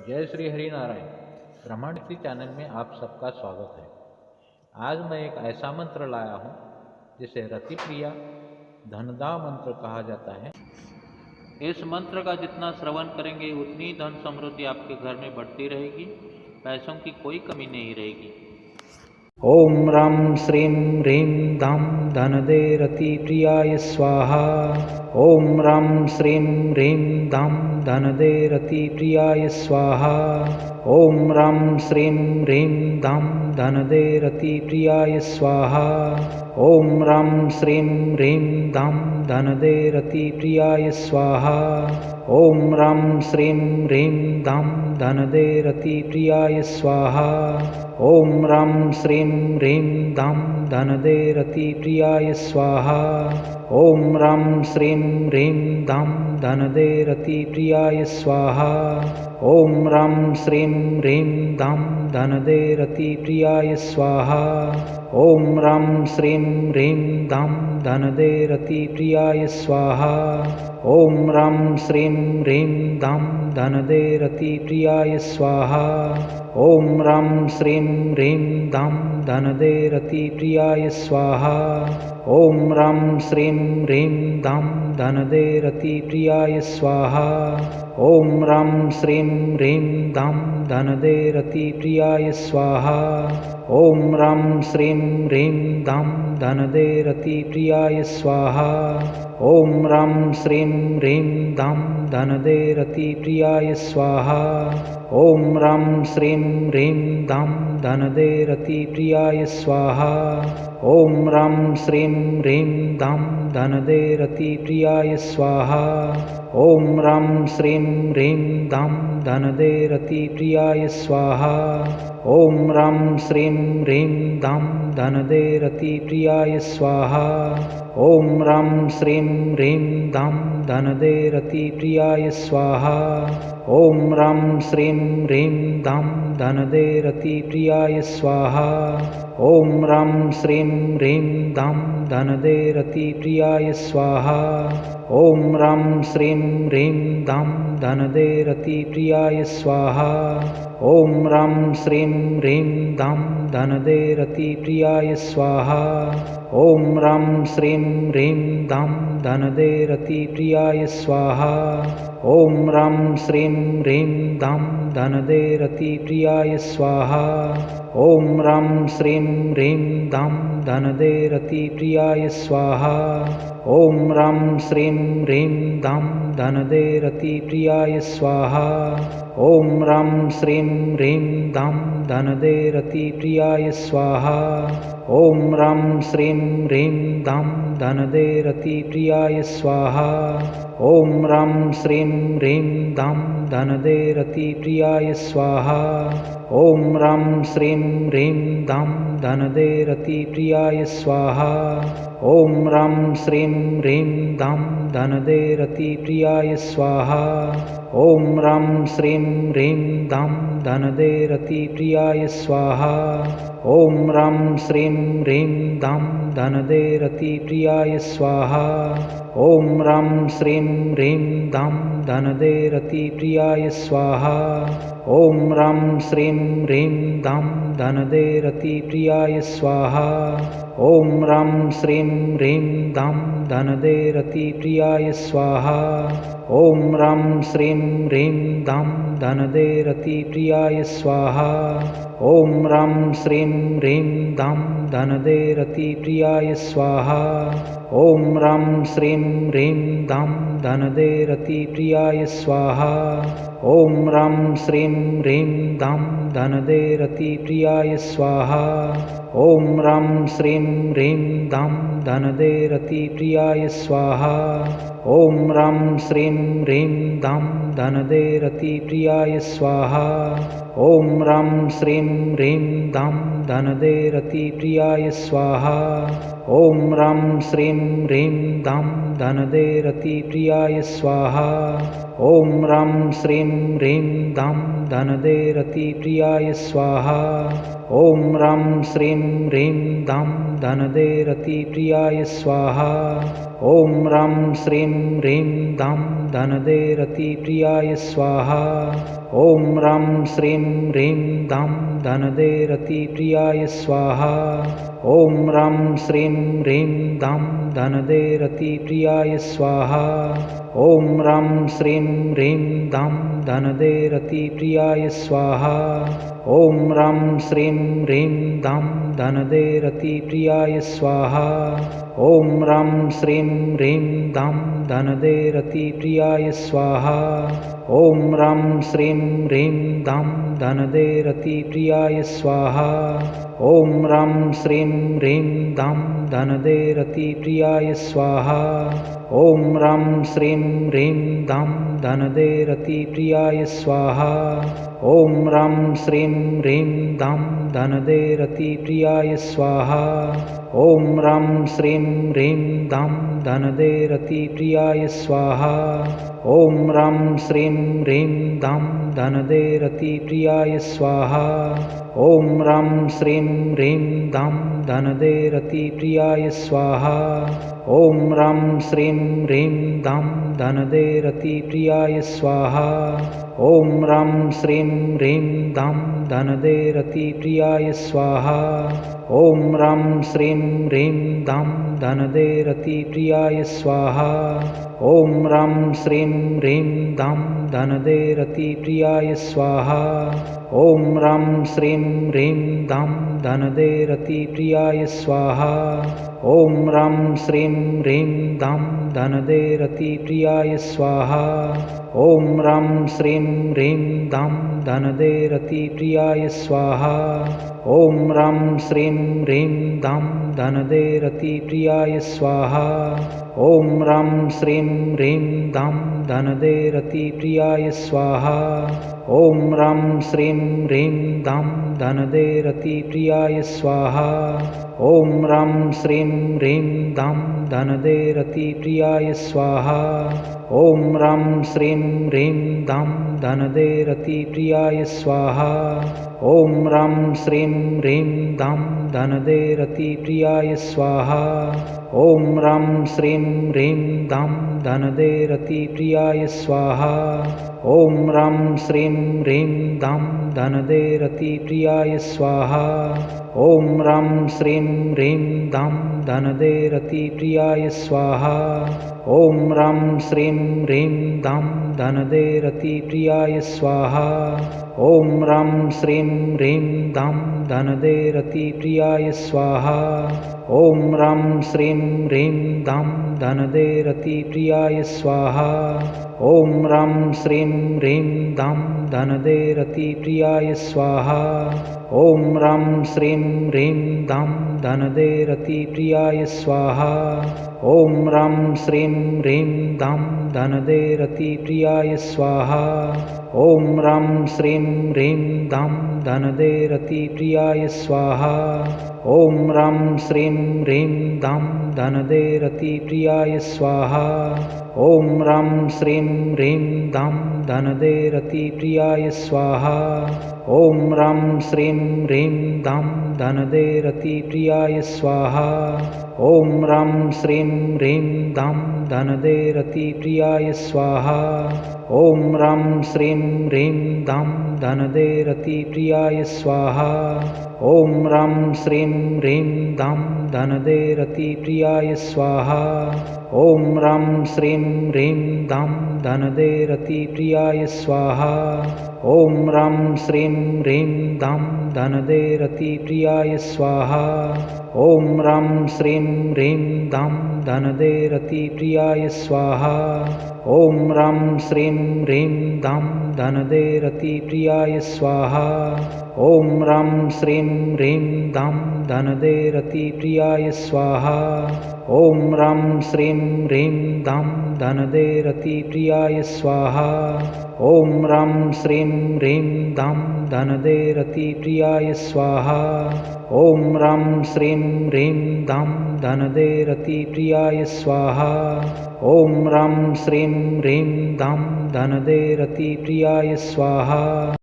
जय श्री हरि नारायण। ब्रह्मांड की चैनल में आप सबका स्वागत है। आज मैं एक ऐसा मंत्र लाया हूँ जिसे रति प्रिया धनदा मंत्र कहा जाता है। इस मंत्र का जितना श्रवण करेंगे उतनी धन समृद्धि आपके घर में बढ़ती रहेगी, पैसों की कोई कमी नहीं रहेगी। ओम रं श्रीं ह्रीं धं धनदे रतिप्रियाय स्वाहा। ओम रं श्रीं ह्रीं धं धनदे रतिप्रियाय स्वाहा। ओम रं श्रीं ह्रीं धं धनदे रतिप्रियाय स्वाहा। ओम रं श्रीं ह्रीं धं धनदे रतिप्रियाय स्वाहा। ओम रं श्रीं ह्रीं धं धनदे रतिप्रियाय स्वाहा। ओम रं श्रीं ह्रीं धं धनदे रतिप्रियाय स्वाहा। ओम रं श्रीं ह्रीं धं धनदे रतिप्रियाय स्वाहा। ओम रं श्रीं ह्रीं धं धनदे रतिप्रियाय स्वाहा। ओम रं श्रीं ह्रीं धं धनदे रतिप्रियाय स्वाहा। ओम रं श्रीं ह्रीं धं धनदे रतिप्रियाय स्वाहा। ओम रं श्रीं ह्रीं धं धनदे रतिप्रियाय स्वाहा। ओम रं श्रीं ह्रीं धं धनदे रतिप्रियाय स्वाहा। ओम रं श्रीं ह्रीं धं धनदे रतिप्रियाय स्वाहा। ओम रं श्रीं ह्रीं धं धनदे रतिप्रियाय स्वाहा। ओम रं श्रीं ह्रीं धं धनदे रतिप्रियाय स्वाहा। ओम रं श्रीं ह्रीं धं धनदे रतिप्रियाय स्वाहा। ओम रं श्रीं ह्रीं धं धनदे रतिप्रियाय स्वाहा। ओम रं श्रीं ह्रीं धं धनदे रतिप्रियाय स्वाहा। ओम रं श्रीं ह्रीं धं धनदे रतिप्रियाय स्वाहा। ओम रं श्रीं ह्रीं धं धनदे रतिप्रियाय स्वाहा। ओम रं श्रीं ह्रीं धं धनदे रतिप्रियाय स्वाहा। ओम रं श्रीं ह्रीं धं धनदे रतिप्रियाय स्वाहा। ओम रं श्रीं ह्रीं धं धनदे रतिप्रियाय स्वाहा। ओम रं श्रीं ह्रीं धं धनदे रतिप्रियाय स्वाहा। ओम रं श्रीं ह्रीं धं धनदे रतिप्रियाय स्वाहा। ओम रं श्रीं ह्रीं धं धनदे रतिप्रियाय स्वाहा। ओम रं श्रीं ह्रीं धं धनदे रतिप्रियाय स्वाहा। ओम रं श्रीं ह्रीं धं धनदे रतिप्रियाय स्वाहा। ओम रं श्रीं ह्रीं धं धनदे रतिप्रियाय स्वाहा। ओम रं श्रीं ह्रीं धं धनदे रतिप्रियाय स्वाहा। ओम रं श्रीं ह्रीं धं धनदे रतिप्रियाय स्वाहा। ओम रं श्रीं ह्रीं धं धनदे रतिप्रियाय स्वाहा। ओम रं श्रीं ह्रीं धं धनदे रतिप्रियाय स्वाहा। ओम रं श्रीं ह्रीं धं धनदे रतिप्रियाय स्वाहा। ओम रं श्रीं ह्रीं धं धनदे रतिप्रियाय स्वाहा। ओम रं श्रीं ह्रीं धं धनदे रतिप्रियाय स्वाहा। ओम रं श्रीं ह्रीं धं धनदे रतिप्रियाय स्वाहा। ओम रं श्रीं ह्रीं धं धनदे रतिप्रियाय स्वाहा। ओम रं श्रीं ह्रीं धं धनदे रतिप्रियाय स्वाहा। ओम रं श्रीं ह्रीं धं धनदे रतिप्रियाय स्वाहा। ओम रं श्रीं ह्रीं धं धनदे रतिप्रियाय स्वाहा। ओम रं श्रीं ह्रीं धं धनदे रतिप्रियाय स्वाहा। ओम रं श्रीं ह्रीं धं धनदे रतिप्रियाय स्वाहा। ओम रं श्रीं ह्रीं धं धनदे रतिप्रियाय स्वाहा। ओम रं श्रीं ह्रीं धं धनदे रतिप्रियाय स्वाहा। ओम रं श्रीं ह्रीं धं धनदे रतिप्रियाय स्वाहा। ओम रं श्रीं ह्रीं धं धनदे रतिप्रियाय स्वाहा। ओम रं श्रीं ह्रीं धं धनदे रतिप्रियाय स्वाहा। ओम रं श्रीं ह्रीं धं धनदे रतिप्रियाय स्वाहा। ॐ रं श्रीं ह्रीं धं धनदे रतिप्रियाय स्वाहा। ॐ रं श्रीं ह्रीं धं धनदे रतिप्रियाय स्वाहा। ॐ रं श्रीं ह्रीं धं धनदे रतिप्रियाय स्वाहा। ॐ रं श्रीं ह्रीं धं धनदे रतिप्रियाय स्वाहा। ॐ रं श्रीं ह्रीं धं धनदे रतिप्रियाय स्वाहा। ॐ रं श्रीं ह्रीं धं धनदे रतिप्रियाय स्वाहा। ॐ रं श्रीं ह्रीं धं धनदे रतिप्रियाय स्वाहा। ॐ रं श्रीं ह्रीं धं धनदे रतिप्रियाय स्वाहा। ॐ रं श्रीं ह्रीं धं धनदे रतिप्रियाय स्वाहा। ॐ रं श्रीं ह्रीं धं धनदे रतिप्रियाय स्वाहा। ॐ रं श्रीं ह्रीं धं धनदे रतिप्रियाय स्वाहा। ॐ रं श्रीं ह्रीं धं धनदे रतिप्रियाय स्वाहा। ॐ रं श्रीं ह्रीं धं धनदे रतिप्रियाय स्वाहा। ॐ रं श्रीं ह्रीं धं धनदे रतिप्रियाय स्वाहा। ॐ रं श्रीं ह्रीं धं धनदे रतिप्रियाय स्वाहा। ॐ रं श्रीं ह्रीं धं धनदे रतिप्रियाय स्वाहा। ॐ रं श्रीं ह्रीं धं धनदे रतिप्रियाय स्वाहा। ॐ रं श्रीं ह्रीं धं धनदे रतिप्रियाय स्वाहा। ॐ रं श्रीं ह्रीं धं धनदे रतिप्रियाय स्वाहा। ॐ रं श्रीं ह्रीं धं धनदे रतिप्रियाय स्वाहा। ॐ रं श्रीं ह्रीं धं धनदे रतिप्रियाय स्वाहा। ॐ रं श्रीं ह्रीं धं धनदे रतिप्रियाय स्वाहा। ॐ रं श्रीं ह्रीं धं धनदे रतिप्रियाय स्वाहा। ॐ रं श्रीं ह्रीं धं धनदे रतिप्रियाय स्वाहा। ॐ रं श्रीं ह्रीं धं धनदे रतिप्रियाय स्वाहा। ॐ रं श्रीं ह्रीं धं धनदे रतिप्रियाय स्वाहा। ॐ रं श्रीं ह्रीं धं धनदे रतिप्रियाय स्वाहा। ॐ रं श्रीं ह्रीं धं धनदे रतिप्रियाय स्वाहा। ॐ रं श्रीं ह्रीं धं धनदे रतिप्रियाय स्वाहा। ॐ रं श्रीं ह्रीं धं धनदे रतिप्रियाय स्वाहा। ॐ रं श्रीं ह्रीं धं धनदे रतिप्रियाय स्वाहा। ॐ रं श्रीं ह्रीं धं धनदे रतिप्रियाय स्वाहा। ॐ रं श्रीं ह्रीं धं धनदे रतिप्रियाय स्वाहा। ॐ रं श्रीं ह्रीं धं धनदे रतिप्रियाय स्वाहा। ॐ रं श्रीं ह्रीं धं धनदे रतिप्रियाय स्वाहा। ॐ रं श्रीं ह्रीं धं धनदे रतिप्रियाय स्वाहा। ॐ रं श्रीं ह्रीं धं धनदे रतिप्रियाय स्वाहा। ॐ रं श्रीं ह्रीं धं धनदे रतिप्रियाय स्वाहा। ॐ रं श्रीं ह्रीं धं धनदे रतिप्रियाय स्वाहा। ॐ रं श्रीं ह्रीं धं धनदे रतिप्रियाय स्वाहा। ॐ रं श्रीं ह्रीं धं धनदे रतिप्रियाय स्वाहा। ॐ रं श्रीं ह्रीं धं धनदे रतिप्रियाय स्वाहा। ॐ रं श्रीं ह्रीं धं धनदे रतिप्रियाय स्वाहा। ॐ रं श्रीं ह्रीं धं धनदे रतिप्रियाय स्वाहा। ॐ रं श्रीं ह्रीं धं धनदे रतिप्रियाय स्वाहा। ॐ रं श्रीं ह्रीं धं धनदे रतिप्रियाय स्वाहा। ॐ रं श्रीं ह्रीं धं धनदे रतिप्रियाय स्वाहा। ॐ रं श्रीं ह्रीं धं धनदे रतिप्रियाय स्वाहा। ॐ रं श्रीं ह्रीं धं धनदे रतिप्रियाय स्वाहा। ॐ रं श्रीं ह्रीं धं धनदे रतिप्रियाय स्वाहा।